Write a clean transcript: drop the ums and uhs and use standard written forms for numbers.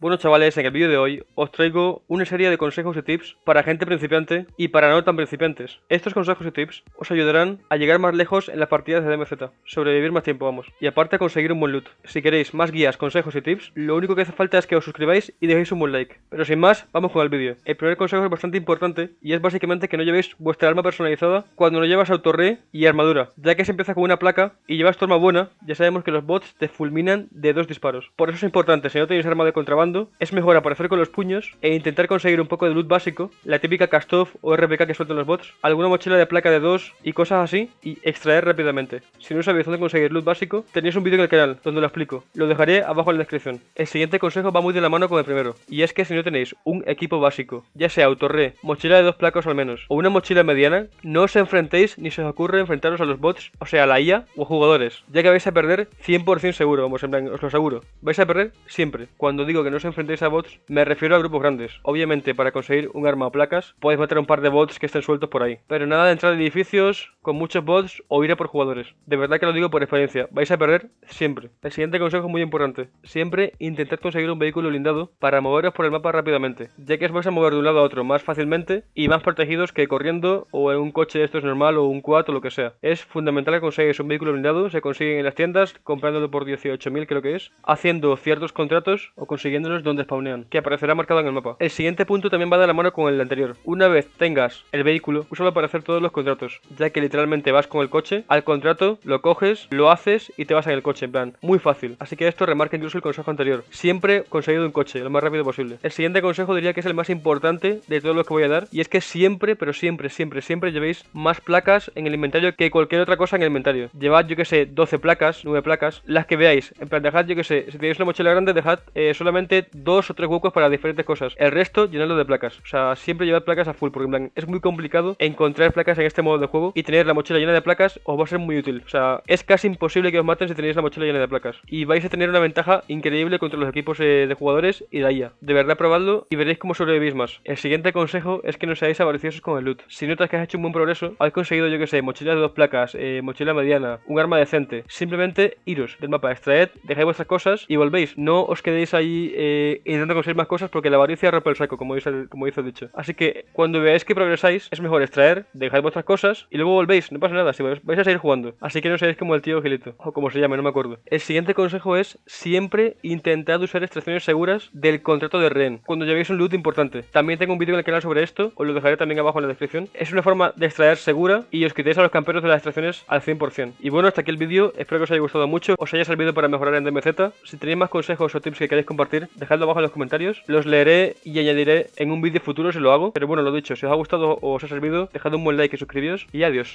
Bueno chavales, en el vídeo de hoy os traigo una serie de consejos y tips para gente principiante y para no tan principiantes. Estos consejos y tips os ayudarán a llegar más lejos en las partidas de DMZ, sobrevivir más tiempo vamos, y aparte a conseguir un buen loot. Si queréis más guías, consejos y tips, lo único que hace falta es que os suscribáis y dejéis un buen like. Pero sin más, vamos con el vídeo. El primer consejo es bastante importante y es básicamente que no llevéis vuestra arma personalizada cuando no llevas autorre y armadura, ya que se empieza con una placa y llevas tu arma buena, ya sabemos que los bots te fulminan de 2 disparos. Por eso es importante, si no tenéis arma de contrabando, es mejor aparecer con los puños e intentar conseguir un poco de loot básico, la típica Kastov o RPK que sueltan los bots, alguna mochila de placa de 2 y cosas así, y extraer rápidamente. Si no sabéis dónde conseguir loot básico, tenéis un vídeo en el canal donde lo explico, lo dejaré abajo en la descripción. El siguiente consejo va muy de la mano con el primero, y es que si no tenéis un equipo básico, ya sea autorre, mochila de 2 placas al menos, o una mochila mediana, no os enfrentéis ni se os ocurre enfrentaros a los bots, o sea a la IA o jugadores, ya que vais a perder 100% seguro, vamos, en plan, os lo aseguro, vais a perder siempre. Cuando digo que no os enfrentéis a bots, me refiero a grupos grandes. Obviamente, para conseguir un arma o placas, podéis matar a un par de bots que estén sueltos por ahí. Pero nada de entrar en edificios con muchos bots o ir a por jugadores. De verdad que lo digo por experiencia. Vais a perder siempre. El siguiente consejo es muy importante. Siempre intentad conseguir un vehículo blindado para moveros por el mapa rápidamente, ya que os vais a mover de un lado a otro más fácilmente y más protegidos que corriendo o en un coche de estos normal o un quad o lo que sea. Es fundamental que consigáis un vehículo blindado. Se consiguen en las tiendas, comprándolo por 18.000 creo que es, haciendo ciertos contratos o consiguiéndolos donde spawnean, que aparecerá marcado en el mapa. El siguiente punto también va de la mano con el anterior. Una vez tengas el vehículo, úsalo para hacer todos los contratos, ya que literalmente vas con el coche al contrato, lo coges, lo haces y te vas en el coche, en plan, muy fácil. Así que esto remarca incluso el consejo anterior. Siempre conseguido un coche, lo más rápido posible. El siguiente consejo diría que es el más importante de todos los que voy a dar, y es que siempre, pero siempre, siempre llevéis más placas en el inventario que cualquier otra cosa en el inventario. Llevad, yo que sé, 12 placas, 9 placas, las que veáis. En plan, dejad, yo que sé, si tenéis una mochila grande, dejad solamente 2 o 3 huecos para diferentes cosas. El resto, llenadlo de placas. O sea, siempre llevad placas a full, porque en plan, es muy complicado encontrar placas en este modo de juego, y tener la mochila llena de placas os va a ser muy útil. O sea, es casi imposible que os maten si tenéis la mochila llena de placas. Y vais a tener una ventaja increíble contra los equipos de jugadores y de IA. De verdad, probadlo y veréis cómo sobrevivís más. El siguiente consejo es que no seáis avariciosos con el loot. Si notas que has hecho un buen progreso, habéis conseguido, yo que sé, mochilas de 2 placas, mochila mediana, un arma decente, simplemente iros del mapa, extraed, dejáis vuestras cosas y volvéis. No os quedéis ahí intentando conseguir más cosas, porque la avaricia rompe el saco, como dice el dicho. Así que cuando veáis que progresáis, es mejor extraer, dejáis vuestras cosas y luego volvéis, no pasa nada, si vais a seguir jugando. Así que no seáis como el tío Gilito, o como se llame, no me acuerdo. El siguiente consejo es siempre intentad usar extracciones seguras del contrato de rehén cuando llevéis un loot importante. También tengo un vídeo en el canal sobre esto, os lo dejaré también abajo en la descripción. Es una forma de extraer segura y os quitéis a los camperos de las extracciones al 100%. Y bueno, hasta aquí el vídeo, espero que os haya gustado mucho, os haya servido para mejorar en DMZ. Si tenéis más consejos o tips que queráis compartir, dejadlo abajo en los comentarios, los leeré y añadiré en un vídeo futuro si lo hago. Pero bueno, lo dicho, si os ha gustado o os ha servido, dejad un buen like y suscribíos y adiós.